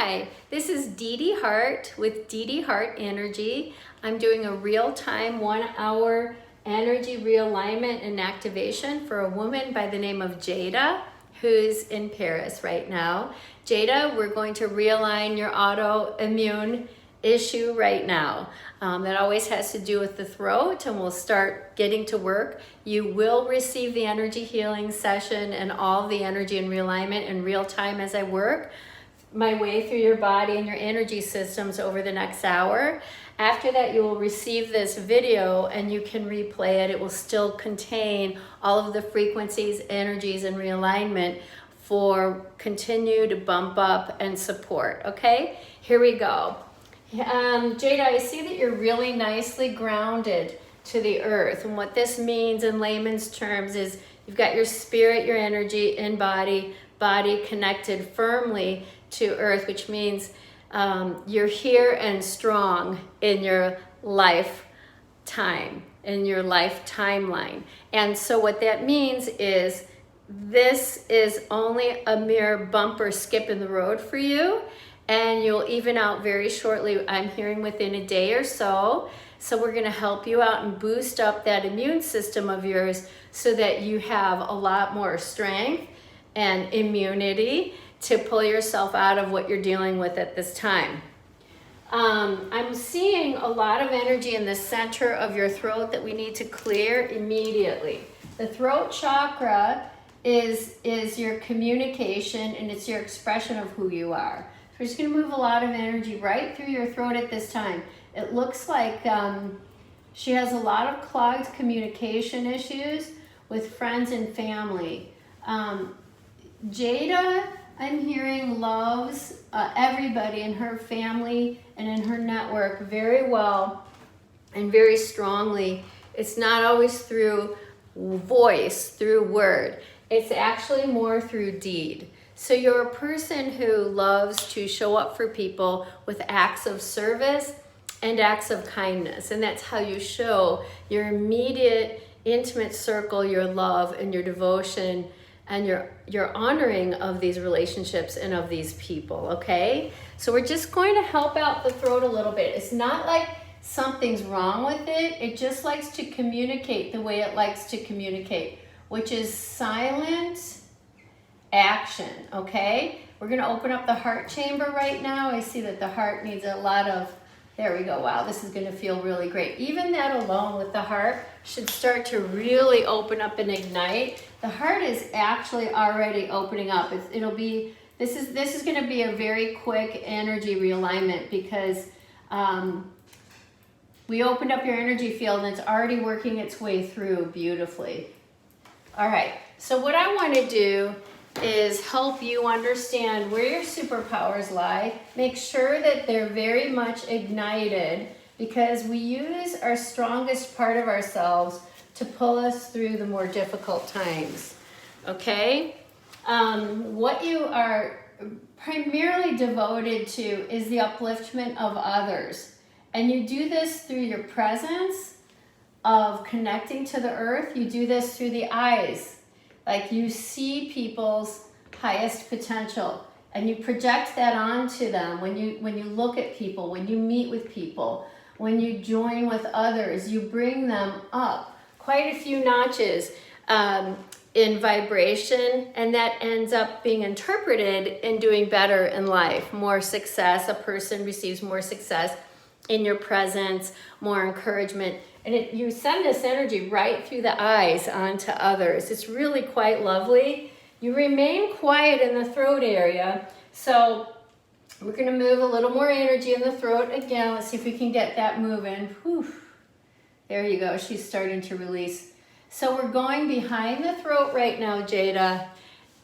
Hi, this is Dee Hart with Dee Hart Energy. I'm doing a real-time 1-hour energy realignment and activation for a woman by the name of Jade, who's in Paris right now. Jade, we're going to realign your autoimmune issue right now. That always has to do with the throat, and we'll start getting to work. You will receive the energy healing session and all the energy and realignment in real time as I work my way through your body and your energy systems over the next hour. After that, you will receive this video and you can replay it. It will still contain all of the frequencies, energies, and realignment for continued bump up and support. Okay, here we go. Jade, I see that you're really nicely grounded to the earth. And what this means in layman's terms is you've got your spirit, your energy, and body connected firmly to earth, which means you're here and strong in your lifetime, in your life timeline. And so what that means is this is only a mere bump or skip in the road for you, and you'll even out very shortly. I'm hearing within a day or so. So we're going to help you out and boost up that immune system of yours so that you have a lot more strength and immunity to pull yourself out of what you're dealing with at this time. I'm seeing a lot of energy in the center of your throat that we need to clear immediately. The throat chakra is your communication, and it's your expression of who you are. So we're just going to move a lot of energy right through your throat at this time. It looks like she has a lot of clogged communication issues with friends and family. Jada, I'm hearing, loves everybody in her family and in her network very well and very strongly. It's not always through voice, through word. It's actually more through deed. So you're a person who loves to show up for people with acts of service and acts of kindness. And that's how you show your immediate, intimate circle, your love and your devotion and your honoring of these relationships and of these people, okay? So we're just going to help out the throat a little bit. It's not like something's wrong with it. It just likes to communicate the way it likes to communicate, which is silent action, okay? We're gonna open up the heart chamber right now. I see that the heart needs a lot of, there we go. Wow, this is gonna feel really great. Even that alone with the heart should start to really open up and ignite. The heart is actually already opening up. This is gonna be a very quick energy realignment because we opened up your energy field and it's already working its way through beautifully. All right, so what I wanna do is help you understand where your superpowers lie. Make sure that they're very much ignited because we use our strongest part of ourselves to pull us through the more difficult times, okay? What you are primarily devoted to is the upliftment of others. And you do this through your presence of connecting to the earth. You do this through the eyes. Like you see people's highest potential and you project that onto them when you look at people, when you meet with people, when you join with others, you bring them up quite a few notches in vibration, and that ends up being interpreted in doing better in life, more success. A person receives more success in your presence, more encouragement. And you send this energy right through the eyes onto others. It's really quite lovely. You remain quiet in the throat area. So we're gonna move a little more energy in the throat. Again, let's see if we can get that moving. Whew. There you go, she's starting to release. So we're going behind the throat right now, Jada,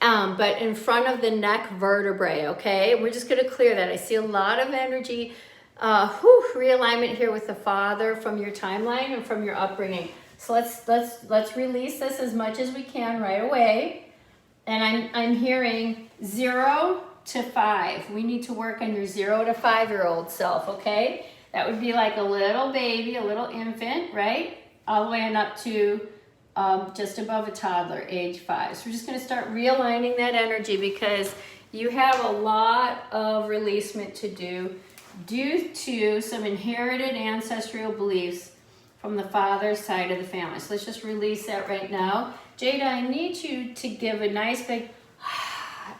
but in front of the neck vertebrae, okay? We're just gonna clear that. I see a lot of energy realignment here with the Father from your timeline and from your upbringing. So let's release this as much as we can right away. And I'm hearing 0 to 5. We need to work on your 0 to 5-year-old self, okay? That would be like a little baby, a little infant, right? All the way on up to just above a toddler, age 5. So we're just gonna start realigning that energy because You have a lot of releasement to do due to some inherited ancestral beliefs from the father's side of the family. So let's just release that right now. Jada, I need you to give a nice big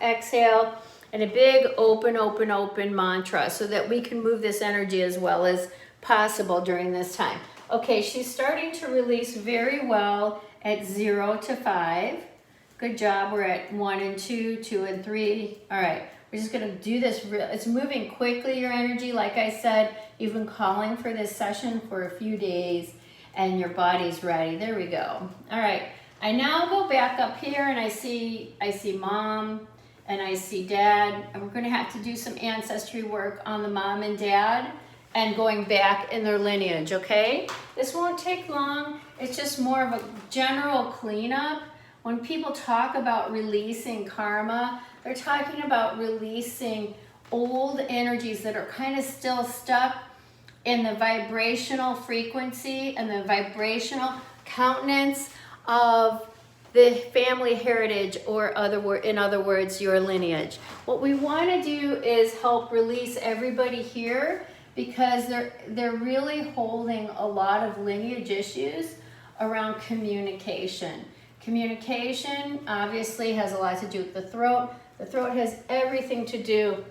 exhale and a big open, open, open mantra so that we can move this energy as well as possible during this time. Okay, she's starting to release very well at 0 to 5. Good job. We're at 1 and 2, 2 and 3. All right, we're just gonna do this. It's moving quickly, your energy. Like I said, you've been calling for this session for a few days and your body's ready. There we go. All right, I now go back up here and I see mom and I see dad, and we're gonna have to do some ancestry work on the mom and dad and going back in their lineage, okay? This won't take long. It's just more of a general cleanup. When people talk about releasing karma, they're talking about releasing old energies that are kind of still stuck in the vibrational frequency and the vibrational countenance of the family heritage, or in other words, your lineage. What we want to do is help release everybody here because they're really holding a lot of lineage issues around communication. Communication obviously has a lot to do with the throat. The throat has everything to do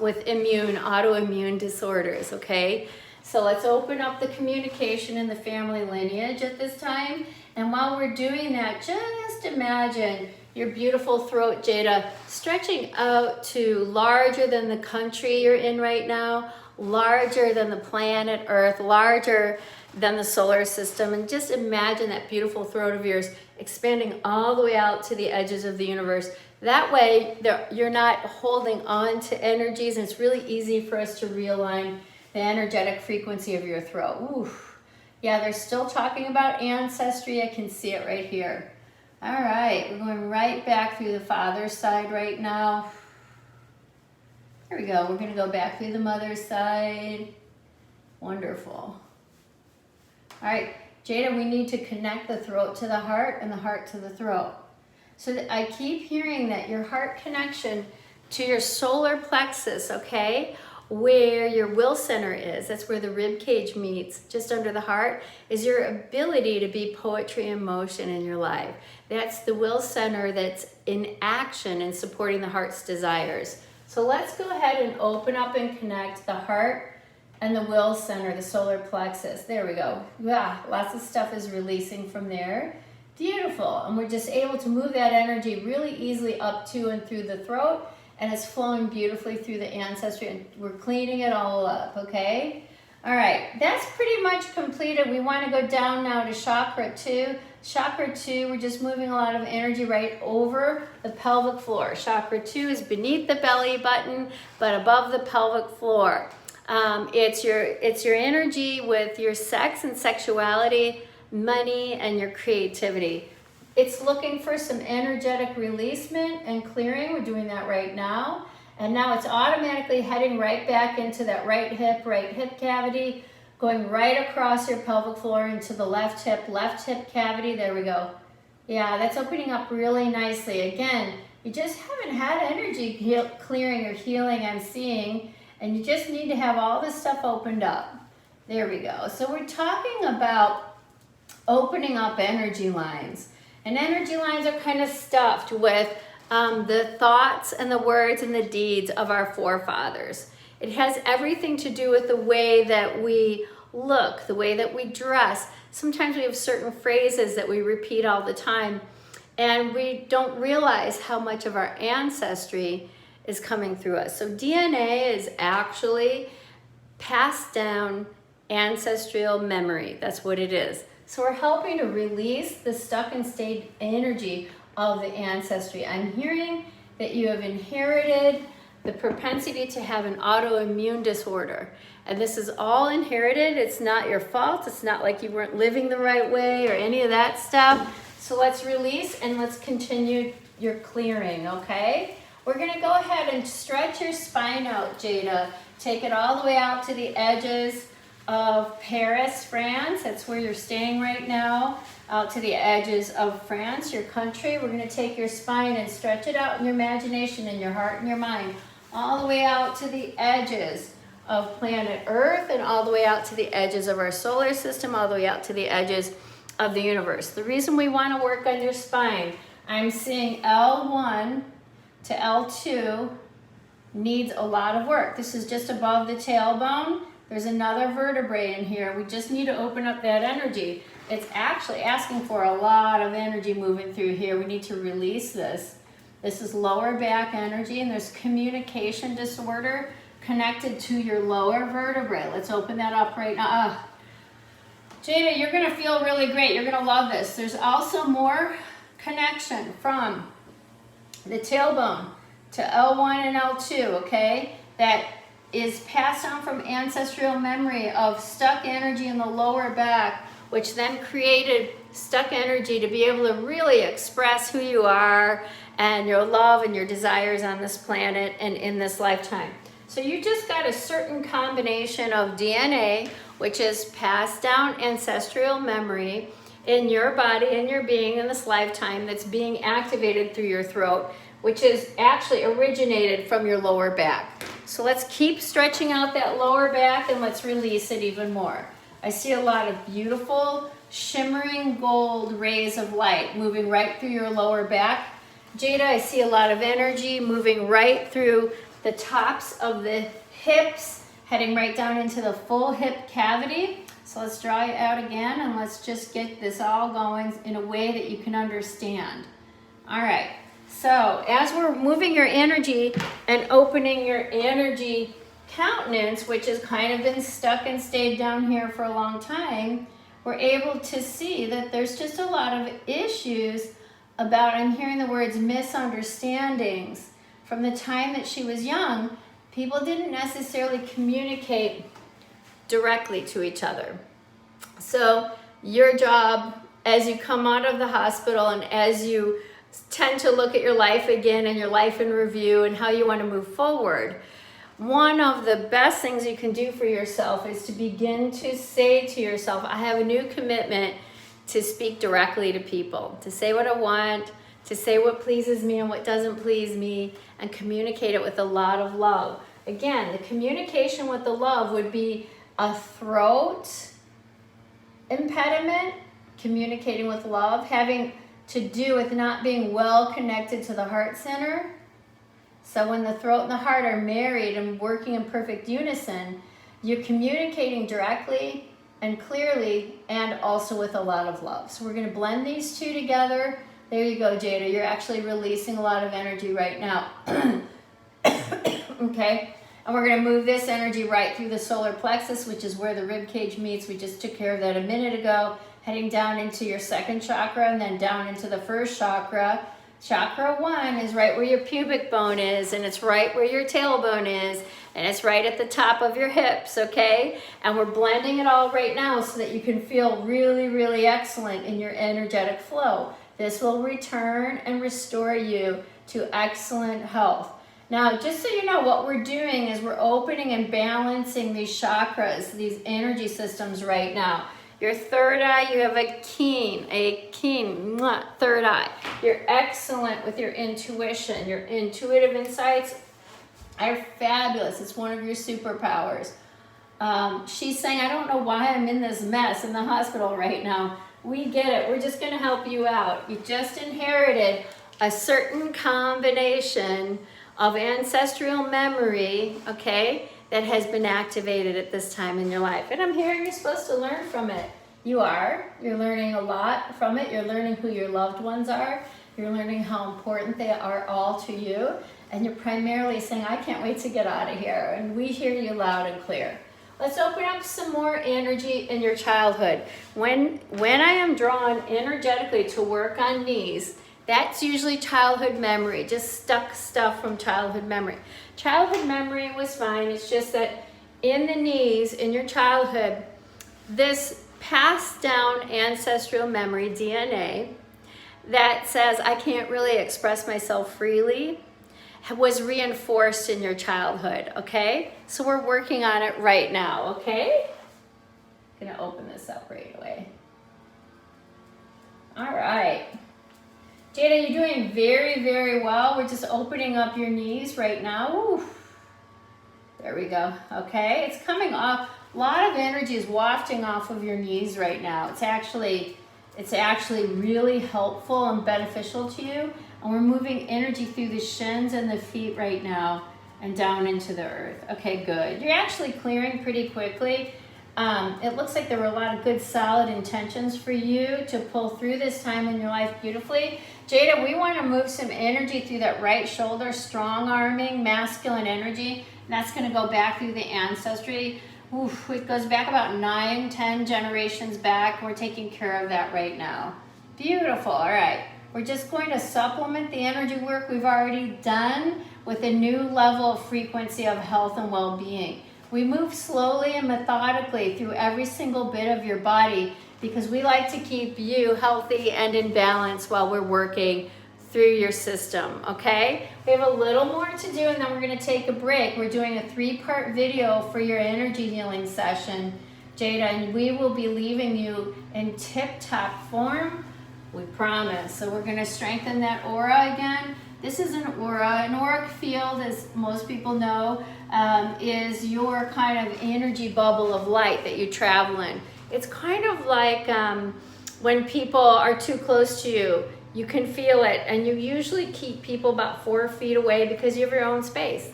with autoimmune disorders, okay? So let's open up the communication in the family lineage at this time. And while we're doing that, just imagine your beautiful throat, Jada, stretching out to larger than the country you're in right now, larger than the planet Earth, larger than the solar system. And just imagine that beautiful throat of yours expanding all the way out to the edges of the universe. That way, you're not holding on to energies, and it's really easy for us to realign the energetic frequency of your throat. Oof. Yeah, they're still talking about ancestry. I can see it right here. All right, we're going right back through the father's side right now. There we go. We're going to go back through the mother's side. Wonderful. All right, Jada, we need to connect the throat to the heart and the heart to the throat. So that I keep hearing that your heart connection to your solar plexus, okay, where your will center is, that's where the rib cage meets, just under the heart, is your ability to be poetry in motion in your life. That's the will center that's in action and supporting the heart's desires. So let's go ahead and open up and connect the heart and the will center, the solar plexus. There we go. Yeah, lots of stuff is releasing from there. Beautiful. And we're just able to move that energy really easily up to and through the throat, and it's flowing beautifully through the ancestry, and we're cleaning it all up, okay? All right, that's pretty much completed. We want to go down now to chakra 2. Chakra 2, we're just moving a lot of energy right over the pelvic floor. Chakra 2 is beneath the belly button, but above the pelvic floor. It's your energy with your sex and sexuality, money, and your creativity. It's looking for some energetic releasement and clearing. We're doing that right now. And now it's automatically heading right back into that right hip cavity, going right across your pelvic floor into the left hip cavity. There we go. Yeah, that's opening up really nicely. Again, you just haven't had energy clearing or healing, I'm seeing, and you just need to have all this stuff opened up. There we go. So we're talking about opening up energy lines. And energy lines are kind of stuffed with the thoughts and the words and the deeds of our forefathers. It has everything to do with the way that we look, the way that we dress. Sometimes we have certain phrases that we repeat all the time, and we don't realize how much of our ancestry is coming through us. So DNA is actually passed down ancestral memory. That's what it is. So we're helping to release the stuck and stayed energy of the ancestry. I'm hearing that you have inherited the propensity to have an autoimmune disorder. And this is all inherited. It's not your fault. It's not like you weren't living the right way or any of that stuff. So let's release and let's continue your clearing, okay? We're gonna go ahead and stretch your spine out, Jada. Take it all the way out to the edges of Paris, France. That's where you're staying right now. out to the edges of France, your country. We're going to take your spine and stretch it out in your imagination and your heart and your mind, all the way out to the edges of planet Earth and all the way out to the edges of our solar system, all the way out to the edges of the universe. The reason we want to work on your spine, I'm seeing L1 to L2 needs a lot of work. This is just above the tailbone. There's another vertebrae in here. We just need to open up that energy. It's actually asking for a lot of energy moving through here. We need to release this. This is lower back energy, and there's communication disorder connected to your lower vertebrae. Let's open that up right now. Jada, you're gonna feel really great. You're gonna love this. There's also more connection from the tailbone to L1 and L2, okay? That is passed on from ancestral memory of stuck energy in the lower back, which then created stuck energy to be able to really express who you are and your love and your desires on this planet and in this lifetime. So you just got a certain combination of DNA, which is passed down ancestral memory in your body and your being in this lifetime, that's being activated through your throat, which is actually originated from your lower back. So let's keep stretching out that lower back and let's release it even more. I see a lot of beautiful shimmering gold rays of light moving right through your lower back. Jada, I see a lot of energy moving right through the tops of the hips, heading right down into the full hip cavity. So let's draw it out again and let's just get this all going in a way that you can understand. All right, so as we're moving your energy and opening your energy countenance, which has kind of been stuck and stayed down here for a long time, we're able to see that there's just a lot of issues about, I'm hearing the words misunderstandings. From the time that she was young, people didn't necessarily communicate directly to each other. So your job as you come out of the hospital and as you tend to look at your life again and your life in review and how you want to move forward, one of the best things you can do for yourself is to begin to say to yourself, I have a new commitment to speak directly to people, to say what I want, to say what pleases me and what doesn't please me, and communicate it with a lot of love. Again, the communication with the love would be a throat impediment, communicating with love, having to do with not being well connected to the heart center. So when the throat and the heart are married and working in perfect unison, you're communicating directly and clearly and also with a lot of love. So we're going to blend these two together. There you go, Jada. You're actually releasing a lot of energy right now. Okay? And we're going to move this energy right through the solar plexus, which is where the rib cage meets. We just took care of that a minute ago. Heading down into your second chakra and then down into the first chakra. Chakra 1 is right where your pubic bone is, and it's right where your tailbone is, and it's right at the top of your hips, okay? And we're blending it all right now so that you can feel really, really excellent in your energetic flow. This will return and restore you to excellent health. Now, just so you know, what we're doing is we're opening and balancing these chakras, these energy systems right now. Your third eye, you have a keen third eye. You're excellent with your intuition. Your intuitive insights are fabulous. It's one of your superpowers. She's saying, I don't know why I'm in this mess in the hospital right now. We get it. We're just going to help you out. You just inherited a certain combination of ancestral memory, okay, that has been activated at this time in your life. And I'm hearing you're supposed to learn from it. You are. You're learning a lot from it. You're learning who your loved ones are. You're learning how important they are all to you. And you're primarily saying, I can't wait to get out of here. And we hear you loud and clear. Let's open up some more energy in your childhood. When I am drawn energetically to work on knees, that's usually childhood memory, just stuck stuff from childhood memory. Childhood memory was fine. It's just that in the knees, in your childhood, this passed down ancestral memory, DNA, that says I can't really express myself freely, was reinforced in your childhood, okay? So we're working on it right now, okay? I'm gonna open this up right away. All right. Jada, you're doing very, very well. We're just opening up your knees right now. Ooh. There we go. Okay, it's coming off. A lot of energy is wafting off of your knees right now. It's actually really helpful and beneficial to you. And we're moving energy through the shins and the feet right now and down into the earth. Okay, good. You're actually clearing pretty quickly. It looks like there were a lot of good solid intentions for you to pull through this time in your life beautifully. Jada, we want to move some energy through that right shoulder, strong arming, masculine energy. And that's going to go back through the ancestry. Oof, it goes back about 9, 10 generations back. We're taking care of that right now. Beautiful. All right. We're just going to supplement the energy work we've already done with a new level of frequency of health and well-being. We move slowly and methodically through every single bit of your body because we like to keep you healthy and in balance while we're working through your system, okay? We have a little more to do and then we're gonna take a break. We're doing a 3-part video for your energy healing session, Jada, and we will be leaving you in tip-top form, we promise. So we're gonna strengthen that aura again. This is an aura. An auric field, as most people know, is your kind of energy bubble of light that you travel in. It's kind of like when people are too close to you, you can feel it, and you usually keep people about 4 feet away because you have your own space.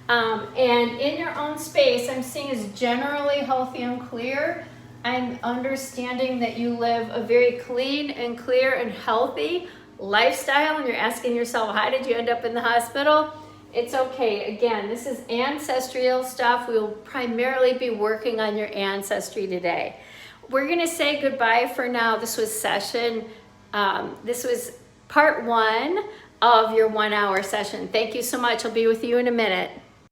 And in your own space, I'm seeing is generally healthy and clear. I'm understanding that you live a very clean and clear and healthy lifestyle, and you're asking yourself, how did you end up in the hospital? It's okay. Again, this is ancestral stuff. We will primarily be working on your ancestry today. We're going to say goodbye for now. This was this was part 1 of your 1-hour session. Thank you so much. I'll be with you in a minute.